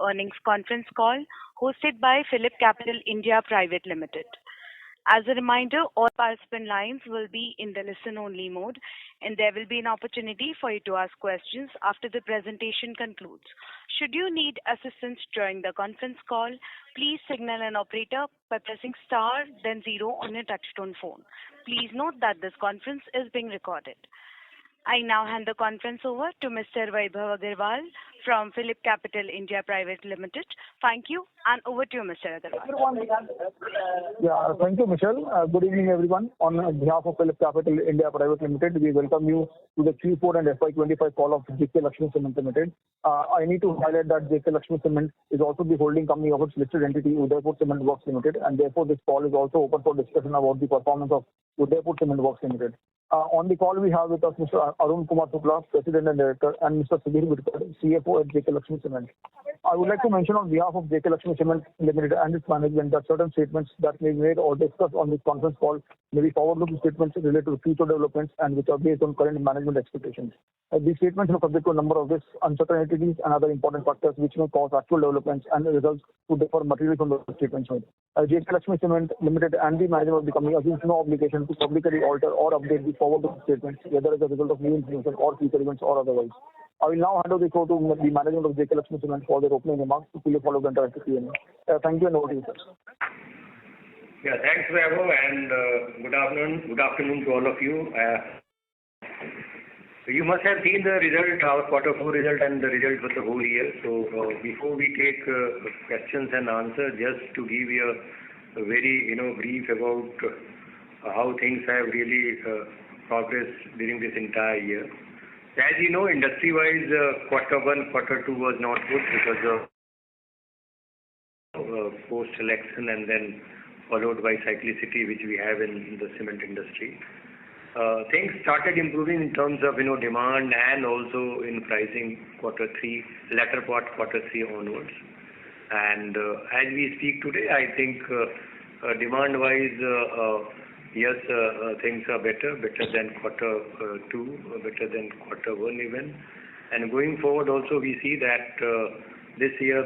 Earnings conference call hosted by PhillipCapital India Private Limited. As a reminder, all participant lines will be in the listen-only mode, and there will be an opportunity for you to ask questions after the presentation concludes. Should you need assistance during the conference call, please signal an operator by pressing star then zero on your touchtone phone. Please note that this conference is being recorded. I now hand the conference over to Mr. Vaibhav Agarwal from PhillipCapital India Private Limited. Thank you, and over to you, Mr. Agarwal. Yeah, thank you, Michelle. Good evening, everyone. On behalf of PhillipCapital India Private Limited, we welcome you to the Q4 and FY25 call of JK Lakshmi Cement Limited. I need to highlight that JK Lakshmi Cement is also the holding company of its listed entity, Udaipur Cement Works Limited, and therefore this call is also open for discussion about the performance of Udaipur Cement Works Limited. On the call, we have with us Mr. Arun Kumar Shukla, President and Director, and Mr. Sudhir Bidkar, CFO at JK Lakshmi Cement. I would like to mention on behalf of JK Lakshmi Cement Limited and its management that certain statements that may be made or discussed on this conference call may be forward-looking statements related to future developments and which are based on current management expectations. These statements are subject to a number of risks, uncertainties, and other important factors which may cause actual developments and results to differ materially from those statements made. JK Lakshmi Cement Limited and the management of the company assumes no obligation to publicly alter or update the forward-looking statements, whether as a result of new information or future events or otherwise. I will now hand over the call to the management of JK Lakshmi Cement for their opening remarks to fully follow the interactive Q&A. Thank you, and over to you, sir. Yeah, thanks, Vaibhav, and good afternoon. Good afternoon to all of you. You must have seen the result, our Q4 result, and the result for the whole year. So before we take questions and answers, just to give you a very brief about how things have really progressed during this entire year. As you know, industry-wise, Q1, Q2 was not good because of post-election and then followed by cyclicity which we have in the cement industry. Things started improving in terms of demand and also in pricing Q3, latter part Q3 onwards. And as we speak today, I think demand-wise, yes, things are better than Q2, better than Q1 even. And going forward also we see that this year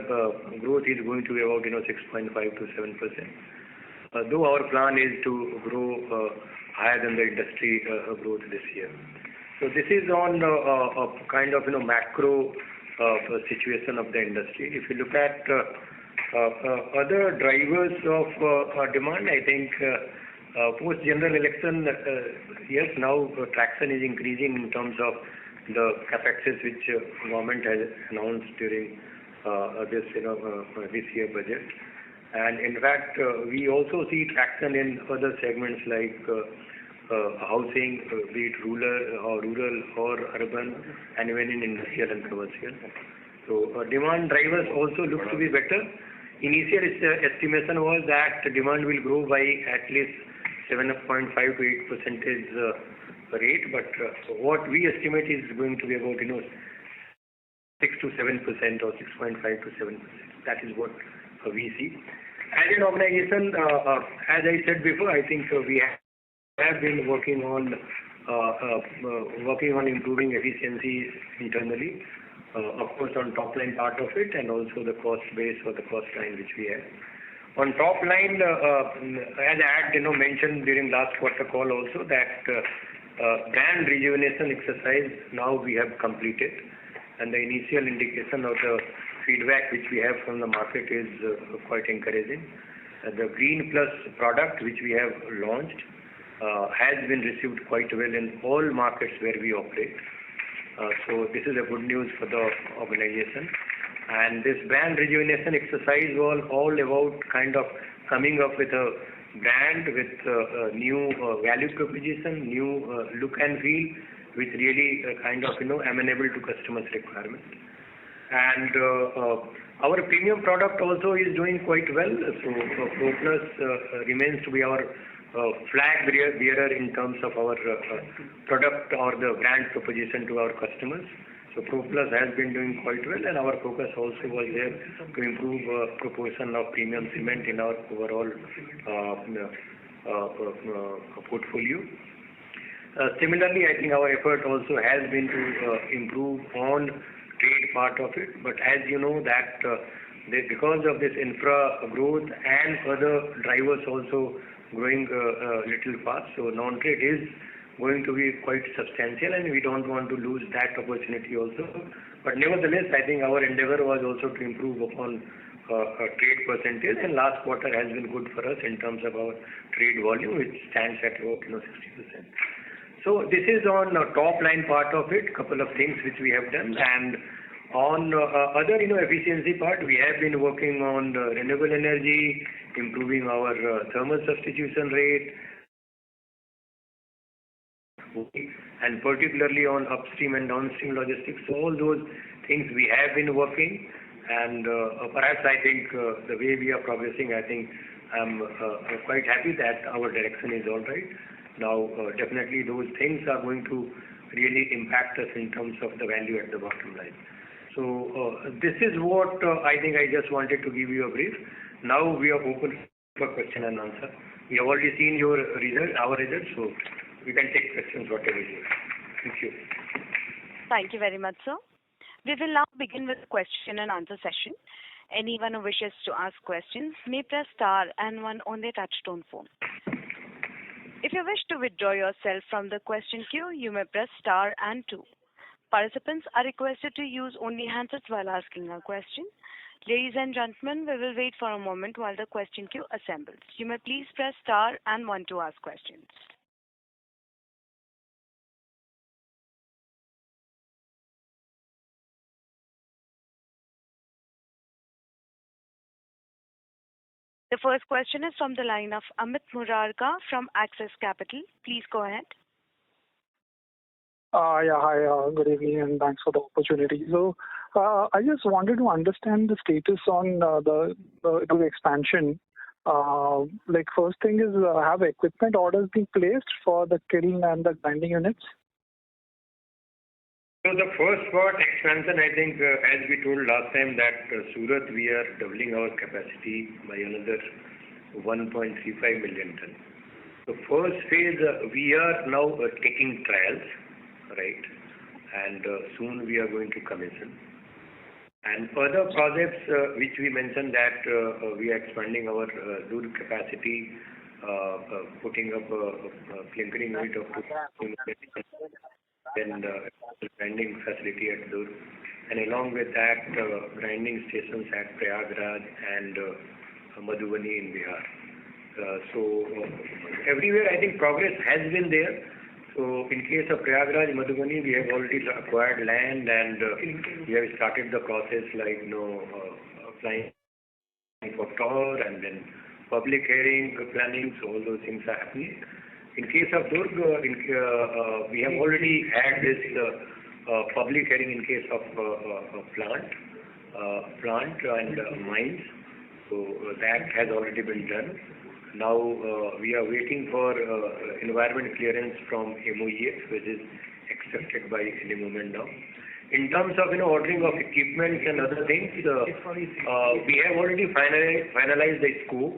growth is going to be about 6.5 to 7%. Though our plan is to grow higher than the industry growth this year. So this is on a kind of macro situation of the industry. If you look at other drivers of demand, I think post general election, yes, now traction is increasing in terms of the capexes which government has announced during this year budget. And in fact, we also see traction in other segments like housing, be it rural or urban, and even in industrial and commercial. So demand drivers also look to be better. Initial estimation was that demand will grow by at least 7.5 to 8% rate, but what we estimate is going to be about 6 to 7% or 6.5 to 7%. That is what we see. As an organization, as I said before, I think we have been working on improving efficiency internally. Of course, on top line part of it, and also the cost base or the cost line which we have. On top line, as I had mentioned during last quarter call also that brand rejuvenation exercise now we have completed, and the initial indication of the feedback which we have from the market is quite encouraging. The Green Plus product which we have launched has been received quite well in all markets where we operate. So this is a good news for the organization. And this brand rejuvenation exercise was all about kind of coming up with a brand with new value proposition, new look and feel, which really kind of amenable to customers' requirement. And our premium product also is doing quite well. So Pro Plus remains to be our flag bearer in terms of our product or the brand proposition to our customers. So Pro Plus has been doing quite well, and our focus also was there to improve proportion of premium cement in our overall portfolio. Similarly, I think our effort also has been to improve on trade part of it. But as you know that because of this infra growth and other drivers also growing little fast, so non-trade is going to be quite substantial, and we don't want to lose that opportunity also. But nevertheless, I think our endeavor was also to improve upon trade percentage, and last quarter has been good for us in terms of our trade volume, which stands at about 60%. So this is on top line part of it, couple of things which we have done, and on other efficiency part, we have been working on renewable energy, improving our thermal substitution rate, and particularly on upstream and downstream logistics. So all those things we have been working, and perhaps I think the way we are progressing, I think I'm quite happy that our direction is all right. Now definitely those things are going to really impact us in terms of the value at the bottom line. So this is what I think I just wanted to give you a brief. Now we are open for question and answer. We have already seen your result, our results, so we can take questions whatever you want. Thank you. Thank you very much, sir. We will now begin with the question and answer session. Anyone who wishes to ask questions may press star and one on their touchtone phone. If you wish to withdraw yourself from the question queue, you may press star and two. Participants are requested to use only handsets while asking a question. Ladies and gentlemen, we will wait for a moment while the question queue assembles. You may please press star and one to ask questions. The first question is from the line of Amit Murarka from Axis Capital. Please go ahead. Yeah, hi, good evening, and thanks for the opportunity. So, I just wanted to understand the status on the expansion. Like, first thing is, have equipment orders been placed for the kiln and the grinding units? So the first part expansion, I think, as we told last time that Surat, we are doubling our capacity by another 1.35 million ton. The first phase, we are now taking trials, right? And soon we are going to commission. And further projects which we mentioned that we are expanding our Durg capacity, putting up a clinkering unit of 2 then the grinding facility at Durg, and along with that, grinding stations at Prayagraj and Madhubani in Bihar. So everywhere, I think progress has been there. So in case of Prayagraj, Madhubani, we have already acquired land, and we have started the process like applying for TOR and then public hearing planning. So all those things are happening. In case of Durg, we have already had this public hearing in case of plant and mines. So that has already been done. Now we are waiting for environment clearance from MOEF, which is expected by any moment now. In terms of ordering of equipment and other things, we have already finalized the scope.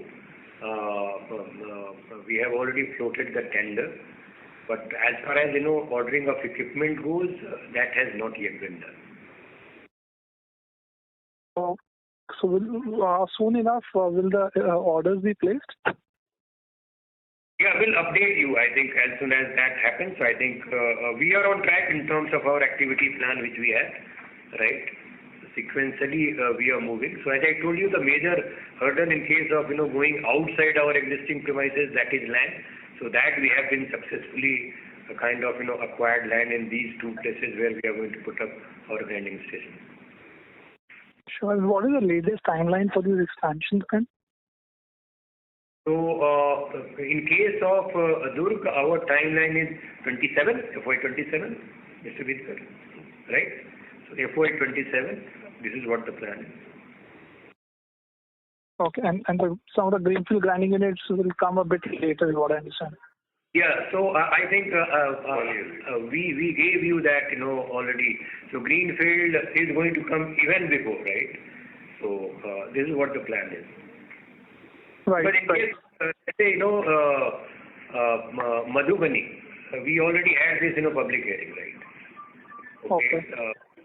We have already floated the tender, but as far as ordering of equipment goes, that has not yet been done. So soon enough, will the orders be placed? Yeah, we'll update you, I think, as soon as that happens. So I think we are on track in terms of our activity plan which we had, right? Sequentially, we are moving. So as I told you, the major hurdle in case of going outside our existing premises, that is land. So that we have been successfully kind of acquired land in these two places where we are going to put up our grinding station. Sure. What is the latest timeline for these expansions then? So in case of Durg, our timeline is 27, FY27, Mr. Vidkar, right? So FY27, this is what the plan is. Okay, and some of the greenfield grinding units will come a bit later, is what I understand. Yeah, so I think we gave you that already. So greenfield is going to come even before, right? So this is what the plan is. Right. But in case, say Madhubani, we already had this public hearing, right? Okay.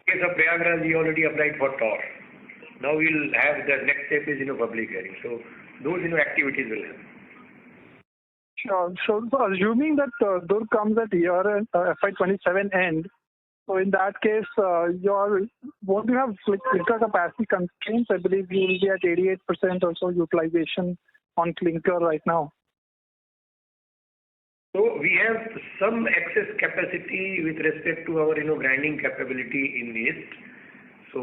We case of Prayagraj, we already applied for TOR. Now we'll have the next step is public hearing. So those activities will happen. Sure. So assuming that Durg comes at year FY27 end, so in that case, won't you have clinker capacity constraints? I believe you will be at 88% or so utilization on clinker right now. So we have some excess capacity with respect to our grinding capability in East. So,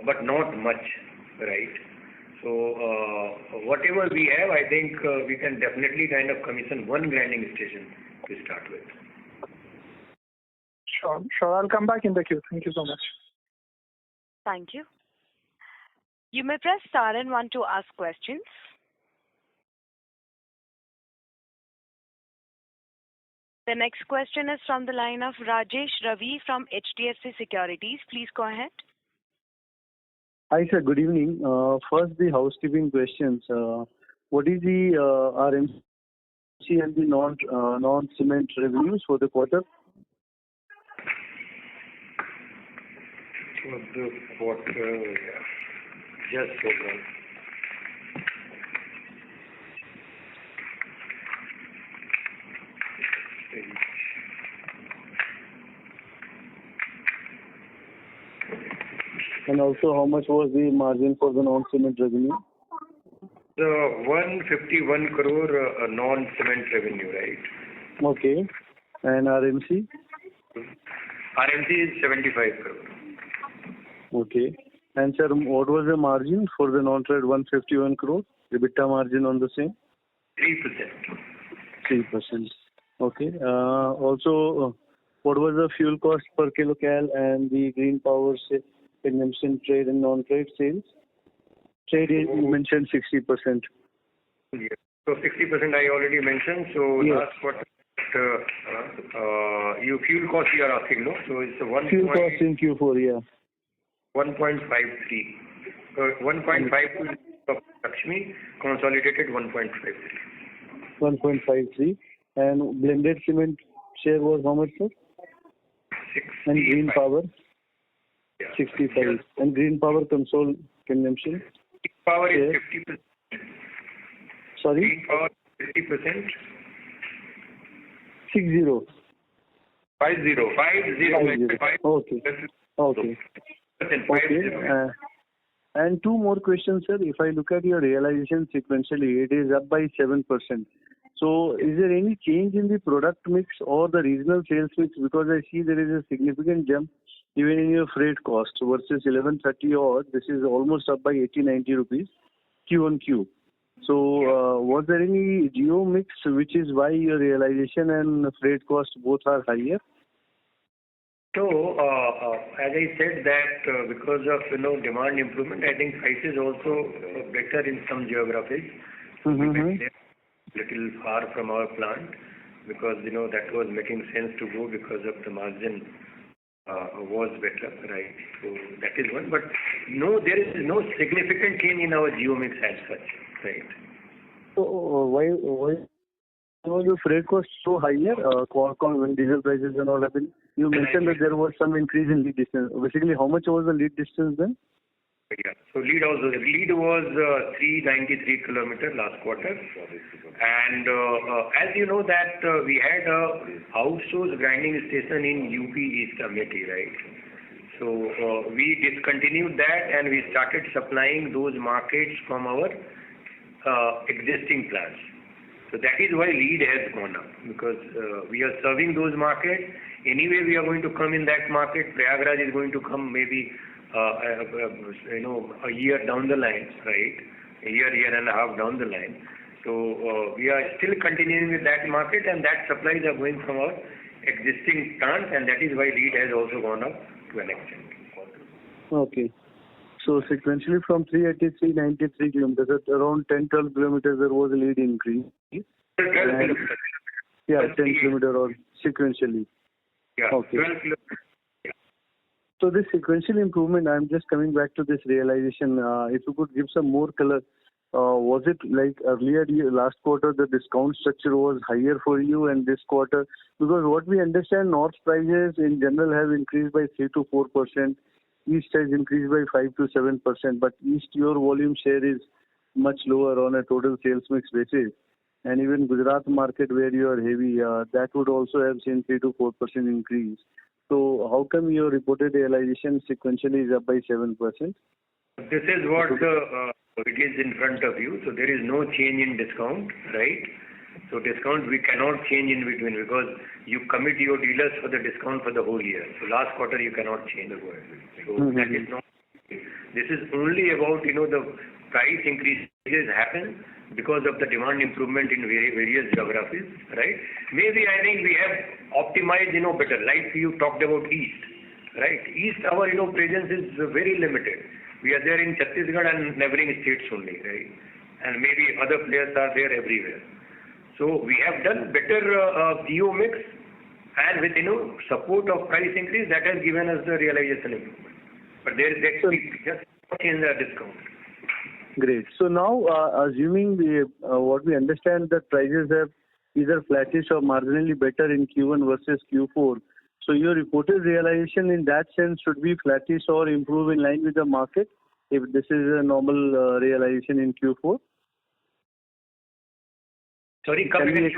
but not much, right? So whatever we have, I think we can definitely kind of commission one grinding station to start with. Sure. I'll come back in the queue. Thank you so much. Thank you. You may press star and 1 to ask questions. The next question is from the line of Rajesh Ravi from HDFC Securities. Please go ahead. Hi, sir. Good evening. First, the housekeeping questions. What is the RMC and the non-cement revenues for the quarter? For the quarter, just hold on. And also, how much was the margin for the non-cement revenue? The 151 crore non-cement revenue, right? Okay. And RMC? RMC is 75 crore. Okay. And sir, what was the margin for the non-trade 151 crore? EBITDA margin on the same? 3%. 3%. Okay. Also, what was the fuel cost per kcal and the green power consumption trade and non-trade sales? Trade you mentioned 60%. Yeah. So 60% I already mentioned. So yes. Last quarter, you fuel cost you are asking, no? So it's a 1. Fuel cost in Q4, yeah. 1.53. 1.52 of Lakshmi, consolidated 1.53. 1.53. And blended cement share was how much, sir? 65. And green power? Yeah. 65. Yes. And green power console consumption? Green power is yes. 50%. Sorry? Green power 50%. 60. 50. 50. Okay. Okay. Okay. And two more questions, sir. If I look at your realization sequentially, it is up by 7%. So is there any change in the product mix or the regional sales mix? Because I see there is a significant jump even in your freight cost versus 1130 odd. This is almost up by 80-90 rupees Q on Q. So was there any geo mix which is why your realization and freight cost both are higher? So, as I said that because of demand improvement, I think prices also better in some geographies. Mm-hmm. Little far from our plant because that was making sense to go because of the margin was better, right? So that is one. But no, there is no significant change in our geo mix as such, right? So why was the freight cost so higher? When diesel prices and all happened, you mentioned that there was some increase in lead distance. Basically, how much was the lead distance then? Yeah. So lead was 393 kilometers last quarter, and as you know that we had a outsourced grinding station in UP East Amethi, right? So we discontinued that and we started supplying those markets from our existing plants. So that is why lead has gone up because we are serving those markets. Anyway, we are going to come in that market. Prayagraj is going to come maybe a year down the line, right? A year and a half down the line. So we are still continuing with that market, and that supplies are going from our existing plants, and that is why lead has also gone up to an extent. Okay. So sequentially from 383, 93 kilometers, at around 10-12 kilometers, there was a lead increase. 12 kilometers. Yeah, 10 kilometers or sequentially. Yeah, okay. 12 kilometers. So this sequential improvement, I'm just coming back to this realization. If you could give some more color Was it like earlier last quarter the discount structure was higher for you, and this quarter, because what we understand, North prices in general have increased by 3 to 4%, East has increased by 5 to 7%, but East your volume share is much lower on a total sales mix basis. And even Gujarat market where you are heavy, that would also have seen 3 to 4% increase. So how come your reported realization sequentially is up by 7%? This is what it is in front of you. So there is no change in discount, right? So discount we cannot change in between because you commit your dealers for the discount for the whole year. So last quarter you cannot change. So that is not. This is only about the price increases happen because of the demand improvement in various geographies, right? Maybe I think we have optimized better. Like you talked about East, right? East our presence is very limited. We are there in Chhattisgarh and neighboring states only, right? And maybe other players are there everywhere. So we have done better geo mix, and with support of price increase that has given us the realization improvement. But there is just change the discount. Great. So now, assuming what we understand that prices have either flattish or marginally better in Q1 versus Q4. So your reported realization in that sense should be flattish or improve in line with the market if this is a normal realization in Q4? Sorry, come again.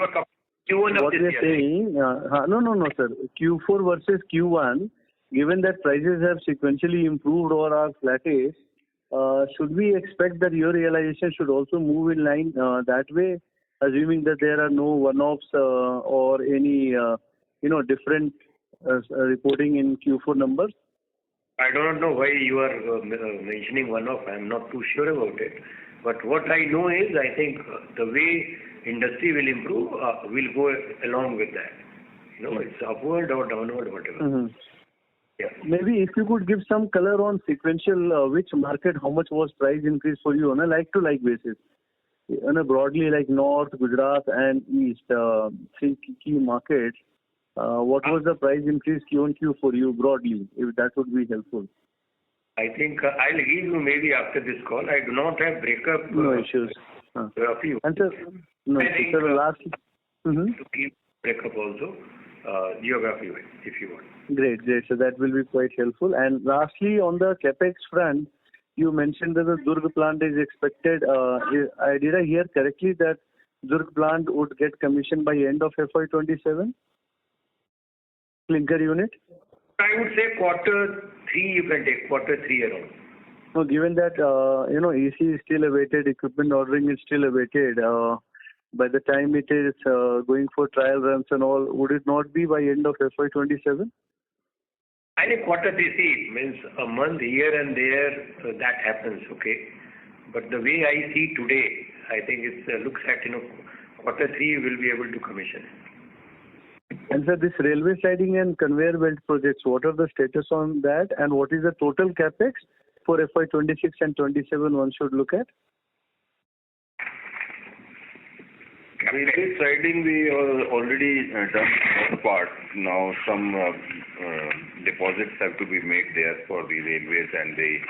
Q1 of this year. Saying, no, sir. Q4 versus Q1, given that prices have sequentially improved or are flattish, should we expect that your realization should also move in line that way, assuming that there are no one-offs or any different reporting in Q4 numbers? I do not know why you are mentioning one-off. I am not too sure about it. But what I know is, I think the way industry will improve, will go along with that. It's upward or downward, whatever. Mm-hmm. Yeah. Maybe if you could give some color on sequential, which market, how much was price increase for you on a like-to-like basis? On a broadly like North, Gujarat and East, three key markets, what was the price increase Q on Q for you broadly, if that would be helpful? I think I'll give you maybe after this call. I do not have breakup. No issues. Geography. And sir, lastly. To keep breakup also, geography wise, if you want. Great. So that will be quite helpful. And lastly, on the capex front, you mentioned that the Durg plant is expected. Did I hear correctly that Durg plant would get commissioned by end of FY27? Clinker unit? I would say quarter 3, you can take quarter 3 around. So given that, EC is still awaited, equipment ordering is still awaited, by the time it is going for trial runs and all, would it not be by end of FY27? I think quarter 3 means a month here and there, that happens, okay. But the way I see today, I think it looks at, quarter 3 will be able to commission. And sir, this railway siding and conveyor belt projects, what are the status on that, and what is the total capex for FY26 and 27 one should look at? Railway siding, we are already done one part. Now some deposits have to be made there for the railways and the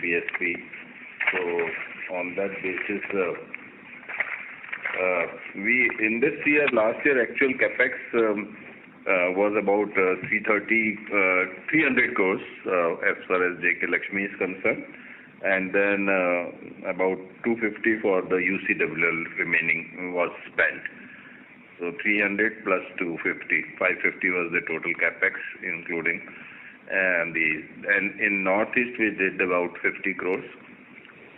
BSP. So on that basis, we in this year, last year actual capex was about 300 crores as far as JK Lakshmi is concerned, and then about 250 for the UCWL remaining was spent. So 300 plus 250, 550 was the total capex including, and in Northeast we did about 50 crores.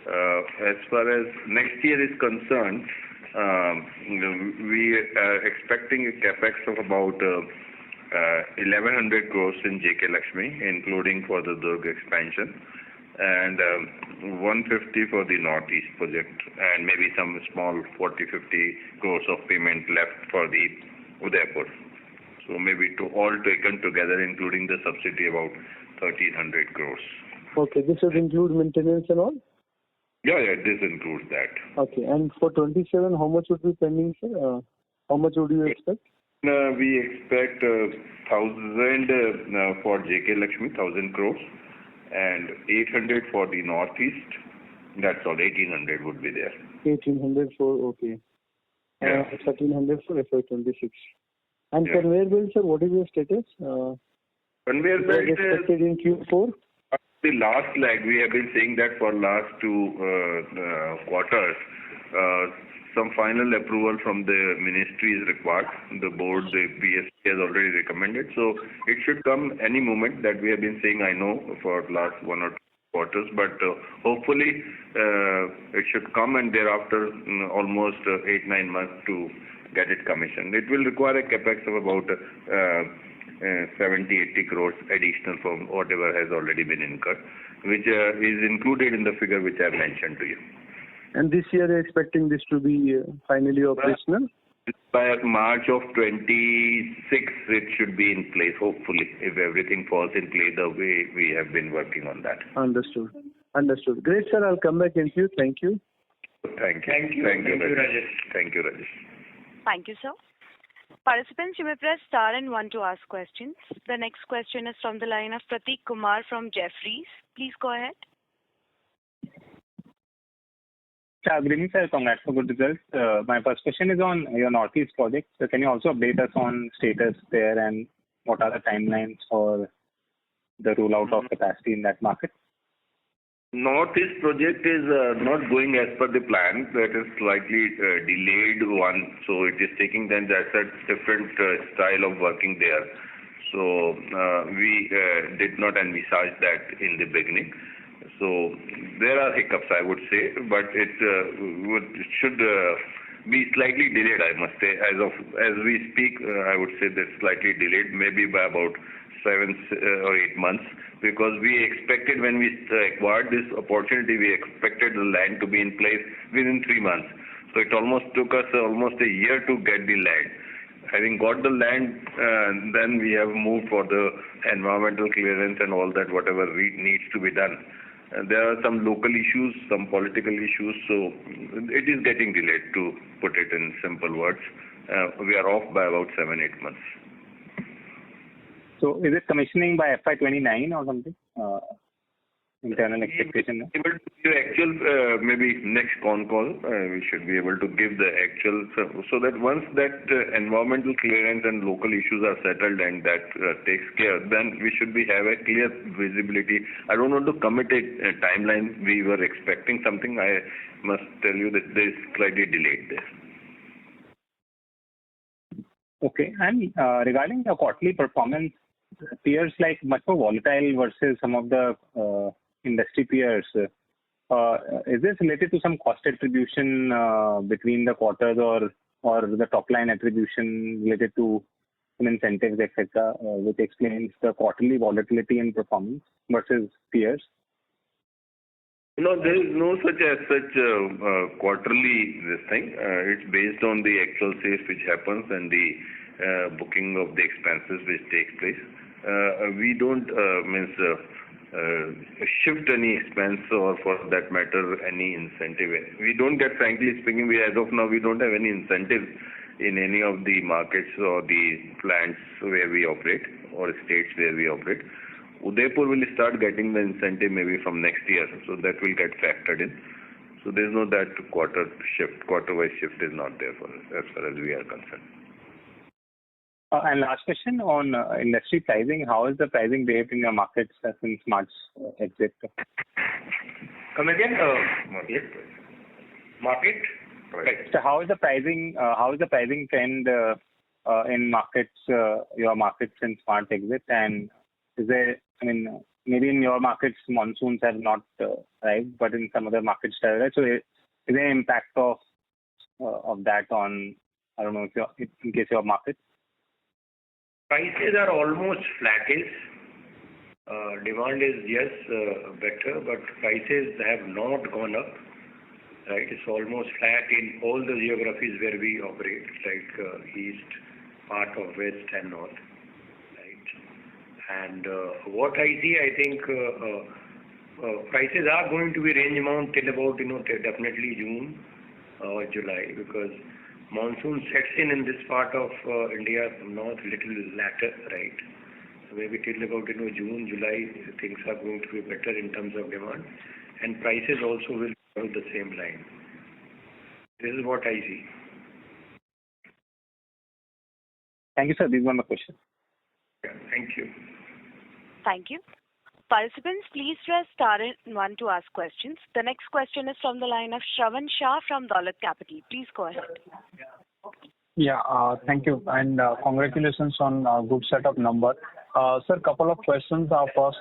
As far as next year is concerned, we are expecting a capex of about 1100 crores in JK Lakshmi, including for the Durg expansion, and 150 for the Northeast project, and maybe some small 40-50 crores of payment left for the Udaipur. So maybe all taken together, including the subsidy, about 1300 crores. Okay, this would include maintenance and all? Yeah, this includes that. Okay, and for 27, how much would be pending, sir? How much would you expect? We expect 1,000 for JK Lakshmi, 1,000 crores, and 800 for the Northeast, That's all. 1800 would be there. 1800 for, okay. Yeah. 1300 for FY26. And Yeah. conveyor belt, sir, what is the status? Conveyor It was belt is expected in Q4? the last leg. We have been saying that for last two quarters. Some final approval from the ministry is required. The board, the PSC has already recommended. So it should come any moment, that we have been saying, I know, for last 1 or 2 quarters. But hopefully it should come, and thereafter almost 8-9 months to get it commissioned. It will require a capex of about 70-80 crores additional from whatever has already been incurred, which is included in the figure which I mentioned to you. And this year, you're expecting this to be finally operational? By March of 26, it should be in place, hopefully, if everything falls in place the way we have been working on that. Understood. Understood. Great, sir. I'll come back into you. Thank you. Thank you. Thank you, Rajesh. Thank you, Rajesh. Thank you, sir. Participants, you may press star and 1 to ask questions. The next question is from the line of Prateek Kumar from Jefferies. Please go ahead. Good evening, sir. Congrats for good results. My first question is on your Northeast project. So can you also update us on status there, and what are the timelines for the rollout of capacity in that market? Northeast project is not going as per the plan. That is slightly delayed one. So it is taking then that's a different style of working there. So we did not envisage that in the beginning. So there are hiccups, I would say, but it should be slightly delayed, I must say. As we speak, I would say that's slightly delayed, maybe by about 7 or 8 months, because we expected, when we acquired this opportunity, we expected the land to be in place within 3 months. So it almost took us almost a year to get the land. Having got the land, then we have moved for the environmental clearance and all that, whatever needs to be done. There are some local issues, some political issues, so it is getting delayed, to put it in simple words. We are off by about 7-8 months. So is it commissioning by FY29 or something? Internal expectation? Able to give actual, maybe next con call, we should be able to give the actual, so that once that environmental clearance and local issues are settled and that takes care, then we should have a clear visibility. I don't want to commit a timeline. We were expecting something. I must tell you that there is slightly delayed there. Okay. And regarding the quarterly performance, appears like much more volatile versus some of the industry peers. Is this related to some cost attribution between the quarters, or the top line attribution related to some incentives, etc., which explains the quarterly volatility in performance versus peers? No, there is no such quarterly this thing. It's based on the actual sales which happens and the booking of the expenses which takes place. We don't shift any expense, or for that matter any incentive. We don't get, frankly speaking, as of now we don't have any incentives in any of the markets or the plants where we operate or states where we operate. Udaipur will start getting the incentive maybe from next year, so that will get factored in. So there's no that quarter-wise shift is not there for us as far as we are concerned. And last question on industry pricing. How is the pricing behaved in your markets since March exit? Come again? Market? Right. So how is the pricing? How is the pricing trend in markets? Your markets since March exit, and is there? I mean, maybe in your markets monsoons have not arrived, but in some other markets, right? So is there an impact of that on? I don't know if in case your markets. Prices are almost flattish. Demand is, yes, better, but prices have not gone up. Right, it's almost flat in all the geographies where we operate, like east, part of west and north. Right, and what I see, I think prices are going to be range bound till about definitely June or July, because monsoon sets in this part of India north little later, right? So maybe till about June, July, things are going to be better in terms of demand, and prices also will follow the same line. This is what I see. Thank you, sir. These were my questions. Yeah, thank you. Thank you. Participants, please press star and one to ask questions. The next question is from the line of Shravan Shah from Dolat Capital. Please go ahead. Yeah, thank you, and congratulations on a good set of numbers. Sir, couple of questions. First,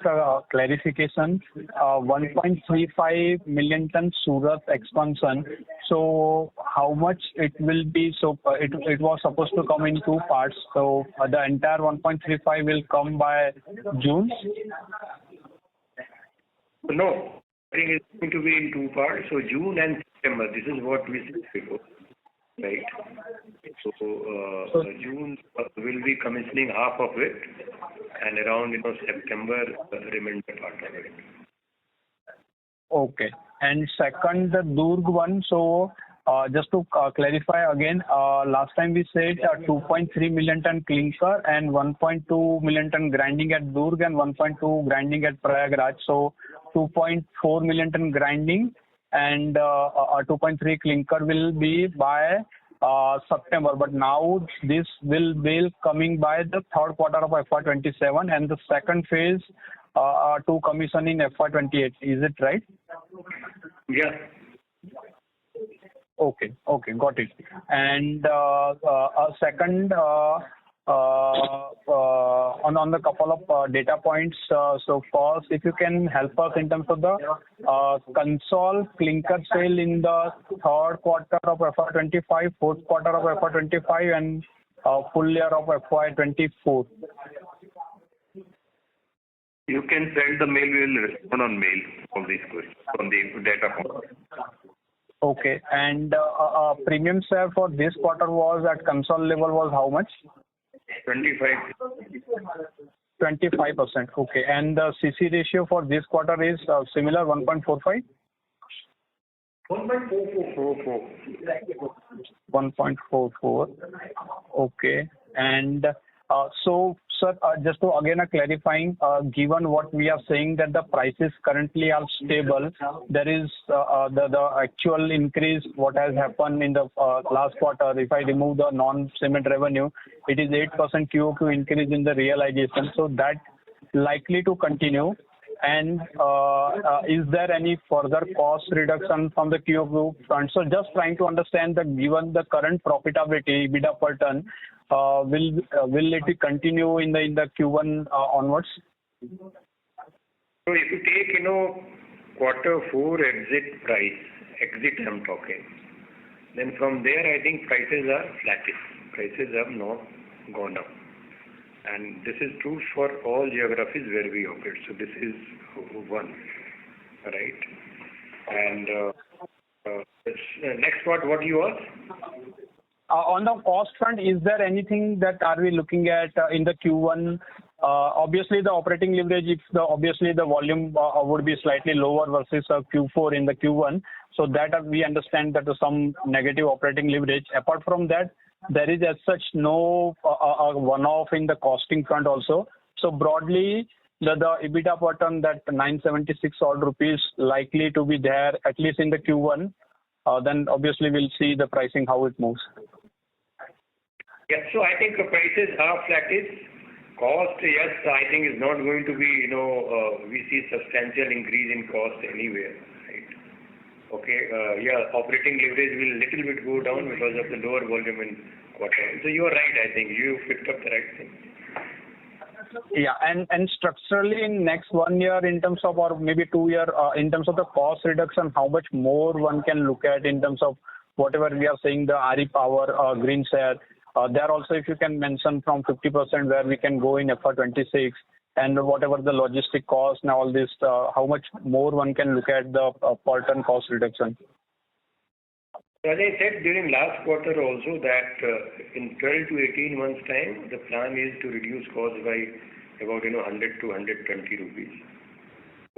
clarification, 1.35 million ton Surat expansion. So how much it will be? So it was supposed to come in two parts. So the entire 1.35 will come by June? No, I think it's going to be in two parts. So June and September, this is what we said before. Right. So June will be commissioning half of it, and around September the remainder part of it. Okay. And second, the Durg one. So just to clarify again, last time we said 2.3 million ton clinker and 1.2 million ton grinding at Durg and 1.2 grinding at Prayagraj. So 2.4 million ton grinding and 2.3 clinker will be by September. But now this will be coming by the third quarter of FY27 and the second phase to commission in FY28. Is it right? Yeah. Okay, got it. And second, on the couple of data points. So first, if you can help us in terms of the consol clinker sale in the third quarter of FY25, fourth quarter of FY25, and full year of FY24. You can send the mail. We will respond on mail on these questions, on the data point. Okay, and premium share for this quarter was at consol level was how much? 25%. Okay, and the CC ratio for this quarter is similar, 1.45? 1.44. Okay, and so sir, just to again clarifying, given what we are saying that the prices currently are stable, there is the actual increase what has happened in the last quarter. If I remove the non-cement revenue, it is 8% QOQ increase in the realization. So that likely to continue. And is there any further cost reduction from the QOQ front? So just trying to understand that given the current profitability, EBITDA per ton, will it continue in the Q1 onwards? So if you take quarter four exit I'm talking, then from there I think prices are flattish. Prices have not gone up. And this is true for all geographies where we operate. So this is one, right? And next part, what you asked? On the cost front, is there anything that are we looking at in the Q1? Obviously, the operating leverage, obviously the volume would be slightly lower versus Q4 in the Q1. So that we understand that some negative operating leverage. Apart from that, there is as such no one-off in the costing front also. So broadly, the EBITDA per ton, that 976 odd rupees likely to be there at least in the Q1. Then obviously we'll see the pricing how it moves. Yeah, so I think the prices are flattish. Cost, yes, I think is not going to be, we see substantial increase in cost anywhere, right? Okay, operating leverage will little bit go down because of the lower volume in quarter. So you are right, I think you picked up the right thing. Yeah, and structurally in next 1 year in terms of, or maybe 2 year, in terms of the cost reduction, how much more one can look at in terms of whatever we are saying, the RE power, green share. There also if you can mention from 50% where we can go in FY26 and whatever the logistic cost and all this, how much more one can look at the per ton cost reduction. As I said during last quarter also that in 12 to 18 months time, the plan is to reduce cost by about 100 to 120 rupees.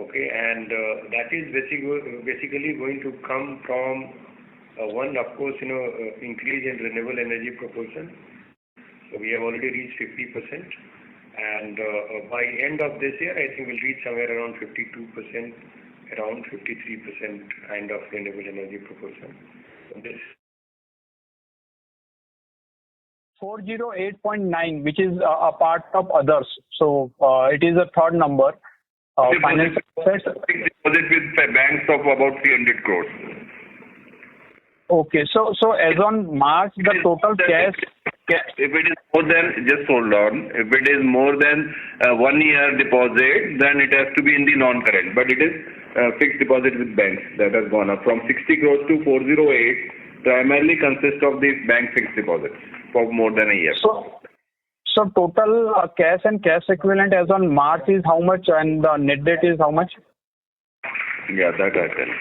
Okay, and that is basically going to come from one, of course, increase in renewable energy proportion. So we have already reached 50%, and by end of this year, I think we'll reach somewhere around 52% around 53% kind of renewable energy proportion. So this 408.9, which is a part of others. So it is a third number. Finance assets. Deposit with banks of about 300 crores. Okay. So as on March, the total cash. If it is more than, just hold on. If it is more than 1 year deposit, then it has to be in the non-current. But it is fixed deposit with banks that has gone up from 60 crores to 408. Primarily consists of the bank fixed deposits for more than a year. So total cash and cash equivalent as on March is how much, and the net debt is how much? Yeah, that I tell.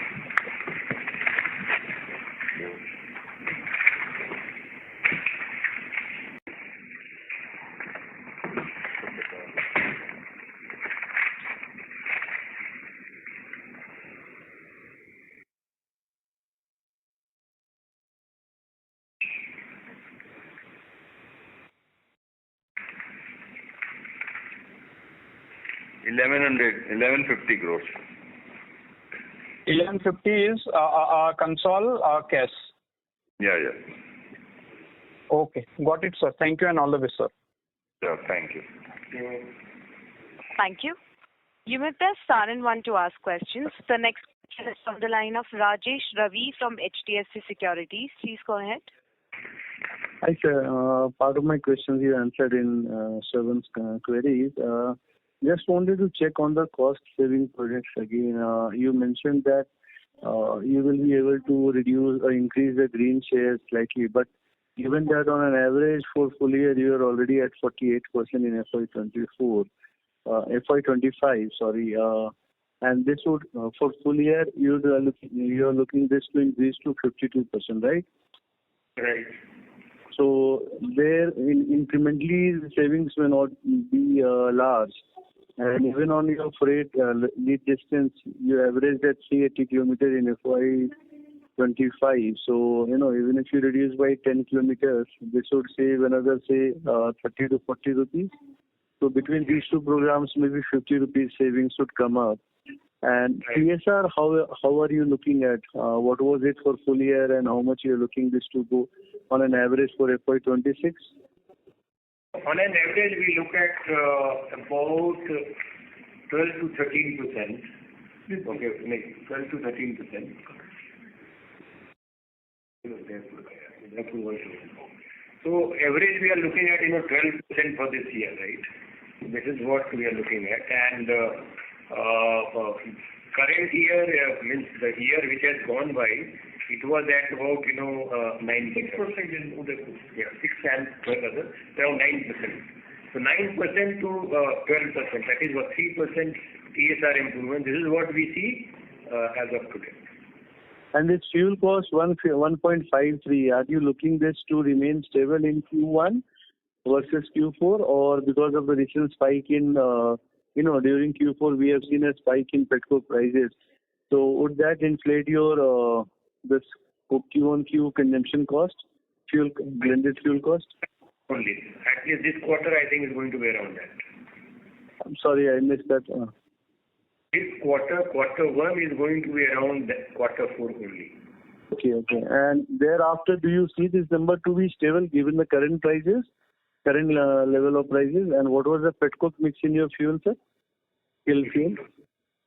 $1,150 crores. 1150 is console cash. Yeah. Okay, got it, sir. Thank you and all the best, sir. Yeah, thank you. Thank you. You may press star and one to ask questions. The next question is from the line of Rajesh Ravi from HDFC Securities. Please go ahead. Hi, sir. Part of my questions you answered in Shravan's queries. Just wanted to check on the cost saving projects again. You mentioned that you will be able to reduce or increase the green shares slightly, but given that on an average for full year you are already at 48% in FY25, sorry, and this would for full year you are looking this to increase to 52%, right? Right. So there incrementally the savings may not be large. And even on your freight lead distance, you averaged at 380 kilometers in FY25. So, even if you reduce by 10 kilometers, this would save another, say, 30 to 40 rupees. So between these two programs, maybe 50 rupees savings should come up. And TSR, how are you looking at? What was it for full year and how much you're looking this to go on an average for FY26? On an average, we look at about 12 to 13%. Okay, 12 to 13%. So average we are looking at 12% for this year, right? This is what we are looking at, and current year means the year which has gone by. It was at about 9%. 6% in Udaipur. Yeah, 6 and 12 others, around 9%. So 9% to 12%. That is what 3% TSR improvement. This is what we see as of today. And this fuel cost 1.53. Are you looking this to remain stable in Q1 versus Q4, or because of the recent spike in during Q4 we have seen a spike in petcoke prices? So would that inflate your this Q-on-Q consumption cost, blended fuel cost? Only. At least this quarter, I think is going to be around that. I'm sorry, I missed that. This quarter 1 is going to be around quarter 4 only. Okay. And thereafter, do you see this number to be stable given the current prices, current level of prices? And what was the petcoke mix in your fuel, sir? Fuel?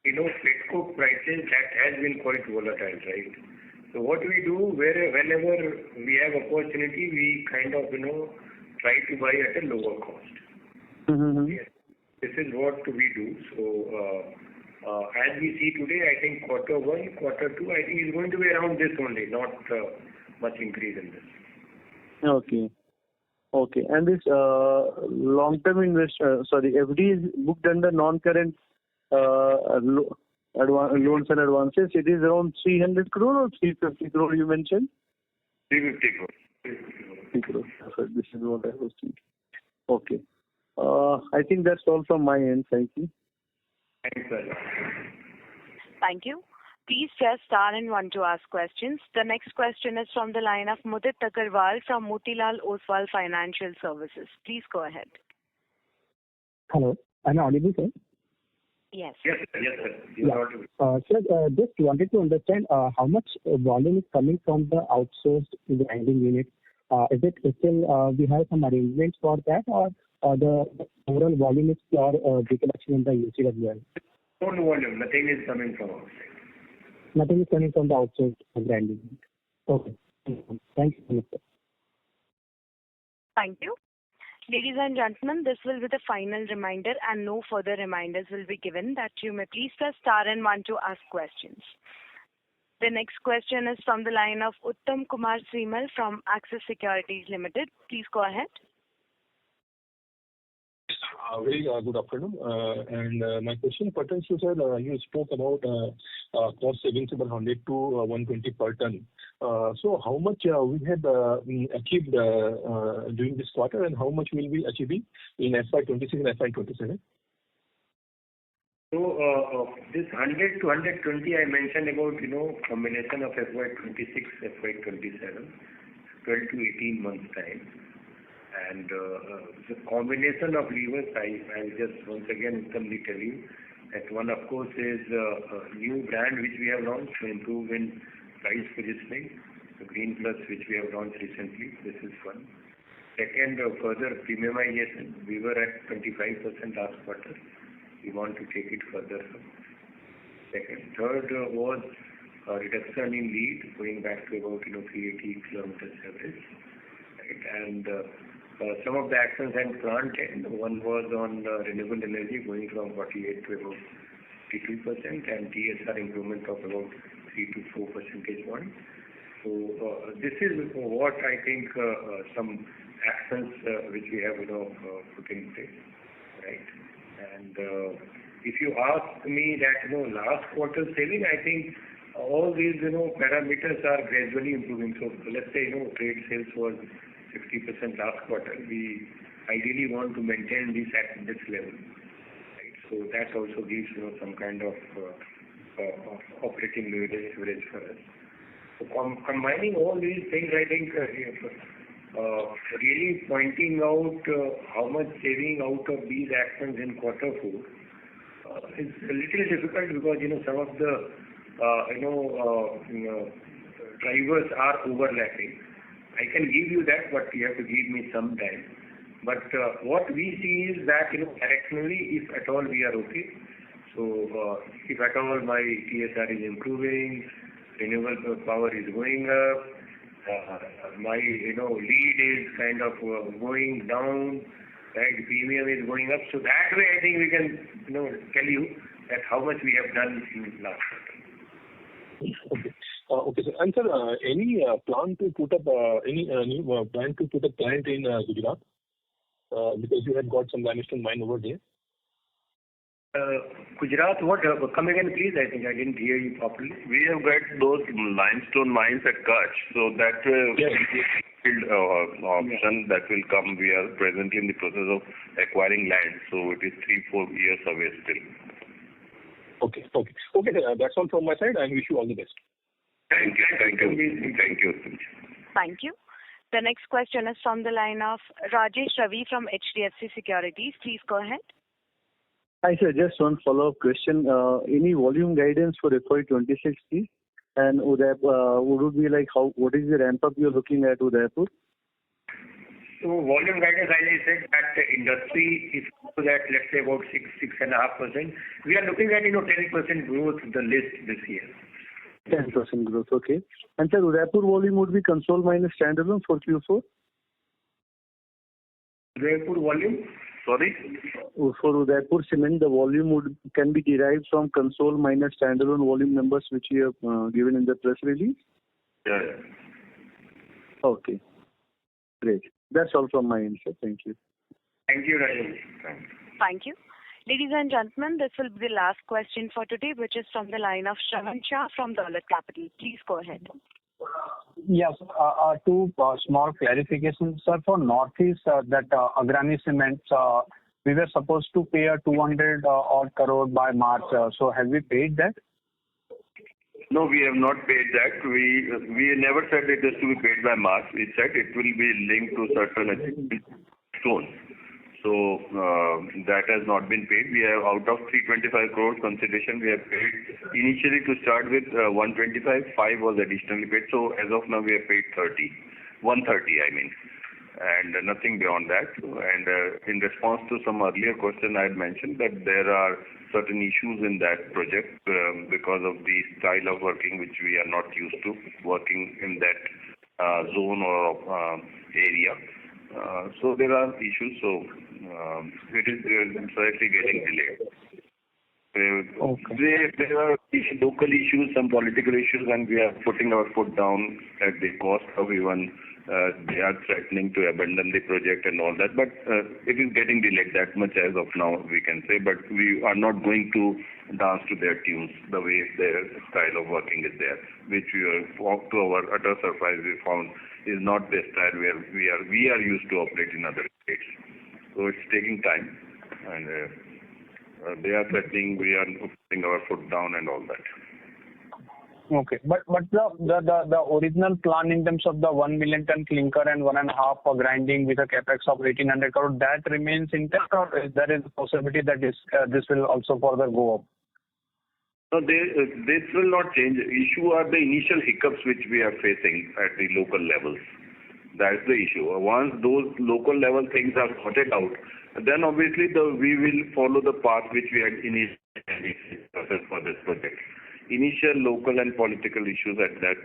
Petcoke prices, that has been quite volatile, right? So what we do, whenever we have opportunity, we kind of, try to buy at a lower cost. Mm-hmm. Yes. This is what we do. So as we see today, I think quarter 1, quarter 2, I think is going to be around this only, not much increase in this. Okay. And this long-term FD is booked under non-current loans and advances. It is around 300 crore or 350 crore you mentioned? 350 crore. 350 crore. This is what I was thinking. Okay. I think that's all from my end. Thank you. Thanks, sir. Thank you. Please press star and one to ask questions. The next question is from the line of Mudit Agarwal from Motilal Oswal Financial Services. Please go ahead. Hello. Am I audible, sir? Yes. Yes, sir. Yes, sir. You are audible. Sir, just wanted to understand how much volume is coming from the outsourced grinding unit. Is it still we have some arrangements for that, or the overall volume is pure deceleration in the UCWL? Own volume. Nothing is coming from outside. Nothing is coming from the outsourced grinding unit. Okay. Thank you so much, sir. Thank you. Ladies and gentlemen, this will be the final reminder, and no further reminders will be given, that you may please press star and one to ask questions. The next question is from the line of Uttam Kumar Srimal from Axis Securities Limited. Please go ahead. Very good afternoon. My question pertains to, sir, you spoke about cost savings about 100 to 120 per ton. So how much we had achieved during this quarter, and how much will be achieving in FY26 and FY27? So this 100 to 120 I mentioned about, combination of FY26, FY27, 12 to 18 months time. And the combination of levers, I'll just once again simply tell you that one, of course, is a new brand which we have launched to improve in price positioning, the Green Plus which we have launched recently. This is one. Second, further premiumization. We were at 25% last quarter. We want to take it further. Second. Third was a reduction in lead, going back to about 380 kilometers average. Right? And some of the actions and plant end. One was on renewable energy, going from 48 to about 52%, and TSR improvement of about 3 to 4 percentage points. So this is what I think some actions which we have put in place, right? And if you ask me that last quarter saving, I think all these parameters are gradually improving. So let's say trade sales was 60% last quarter. We ideally want to maintain this at this level, right? So that also gives some kind of operating leverage for us. So combining all these things, I think really pointing out how much saving out of these actions in quarter 4 is a little difficult, because some of the drivers are overlapping. I can give you that, but you have to give me some time. But what we see is that directionally, if at all we are okay. So if at all my TSR is improving, renewable power is going up, my lead is kind of going down, right? Premium is going up. So that way, I think we can tell you that how much we have done in last quarter. Okay. Okay, sir. And sir, any plan to put up new plan to put a plant in Gujarat? Because you had got some limestone mine over there. Gujarat, what? Come again, please. I think I didn't hear you properly. We have got those limestone mines at Kutch, so that option that will come. We are presently in the process of acquiring land, so it is 3-4 years away still. Okay. That's all from my side. I wish you all the best. Thank you. Thank you. The next question is from the line of Rajesh Ravi from HDFC Securities. Please go ahead. Hi, sir. Just one follow-up question. Any volume guidance for FY26, please? And would it be like what is the ramp-up you're looking at Udaipur? So volume guidance, as I said, that the industry is that, let's say, about 6.5%. We are looking at 10% growth in the list this year. 10% growth, okay. And sir, Udaipur volume would be console minus standalone for Q4? Udaipur volume? Sorry? For Udaipur cement, the volume can be derived from console minus standalone volume numbers which you have given in the press release? Yeah. Okay. Great. That's all from my end, sir. Thank you. Thank you, Rajesh. Thank you. Ladies and gentlemen, this will be the last question for today, which is from the line of Shravan Shah from Dolat Capital. Please go ahead. Yes, two small clarifications, sir. For Northeast, that Agrani Cement, we were supposed to pay a 200 odd crore by March. So have we paid that? No, we have not paid that. We never said it is to be paid by March. We said it will be linked to certain achievements soon. So that has not been paid. We have out of 325 crores consideration, we have paid initially to start with 125, 5 was additionally paid. So as of now we have paid 130 I mean, and nothing beyond that. And in response to some earlier question, I had mentioned that there are certain issues in that project because of the style of working which we are not used to working in that zone or area. So there are issues. So it is slightly getting delayed. There are local issues, some political issues, and we are putting our foot down at the cost of even they are threatening to abandon the project and all that. But it is getting delayed, that much as of now we can say. But we are not going to dance to their tunes the way their style of working is there, which we are, to our utter surprise, we found is not the style where we are used to operate in other states. So it's taking time, and they are threatening. We are putting our foot down and all that. Okay, but the original plan in terms of the 1 million ton clinker and 1.5 for grinding with a capex of 1,800 crore, that remains intact, or there is a possibility that this will also further go up? No, this will not change. Issue are the initial hiccups which we are facing at the local levels. That's the issue. Once those local level things are sorted out, then obviously we will follow the path which we had initially for this project. Initial local and political issues at that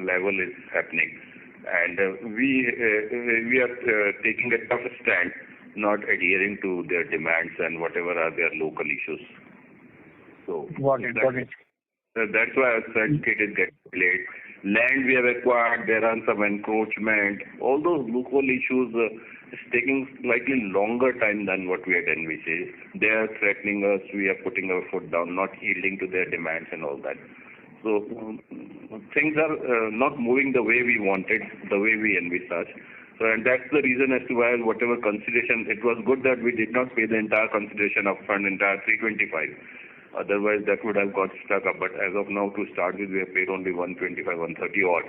level is happening, and we are taking a tough stand, not adhering to their demands and whatever are their local issues. So got it. That's why I said it is getting delayed. Land we have acquired, there are some encroachment. All those local issues is taking slightly longer time than what we had envisaged. They are threatening us. We are putting our foot down, not yielding to their demands and all that. So things are not moving the way we wanted, the way we envisaged. So, and that's the reason as to why whatever consideration, it was good that we did not pay the entire consideration upfront, entire 325. Otherwise, that would have got stuck up. But as of now, to start with, we have paid only 125, 130 odd,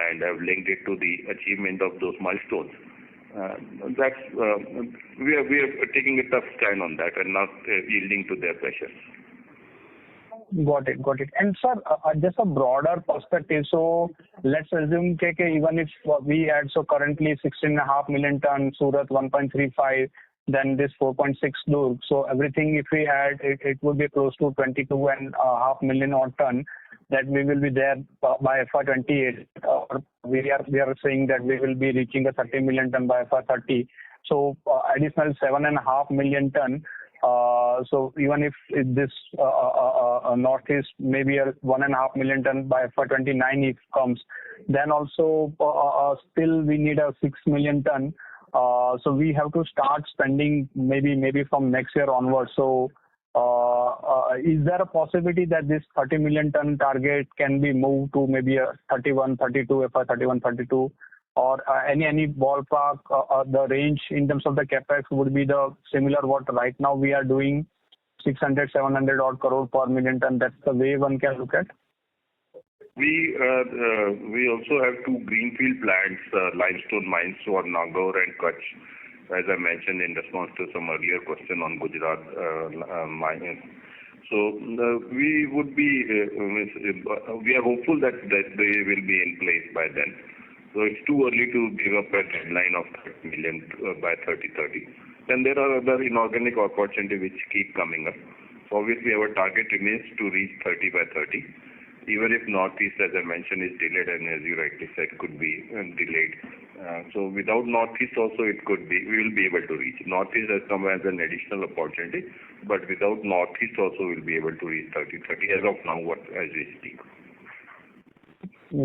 and have linked it to the achievement of those milestones. We are taking a tough stand on that and not yielding to their pressures. Got it. And sir, just a broader perspective. So let's assume even if we add, so currently 16.5 million ton, Surat 1.35, then this 4.6 Durg. So everything if we add, it would be close to 22.5 million odd ton that we will be there by FY28. We are saying that we will be reaching a 30 million ton by FY30. So additional 7.5 million ton. So even if this Northeast maybe a 1.5 million ton by FY29 if comes, then also still we need a 6 million ton. So we have to start spending maybe from next year onwards. So is there a possibility that this 30 million ton target can be moved to maybe a 31, 32, FY31, 32? Or any ballpark, the range in terms of the capex would be the similar what right now we are doing, 600, 700 odd crore per million ton. That's the way one can look at. We also have two greenfield plants, limestone mines for Nagaur and Kutch, as I mentioned in response to some earlier question on Gujarat mines. So we would be, we are hopeful that they will be in place by then. So it's too early to give up a deadline of 30 million by 2030. Then there are other inorganic opportunities which keep coming up. So obviously our target remains to reach 30 by 30. Even if Northeast, as I mentioned, is delayed, and as you rightly said, could be delayed. So without Northeast also it could be, we will be able to reach. Northeast has come as an additional opportunity, but without Northeast also we will be able to reach 30 as of now, as we speak.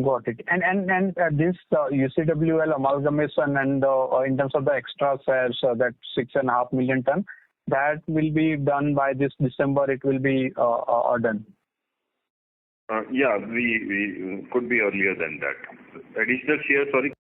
Got it. And this UCWL amalgamation and in terms of the extra shares, that 6.5 million ton, that will be done by this December. It will be done. Yeah, we could be earlier than that. Additional shares, sorry.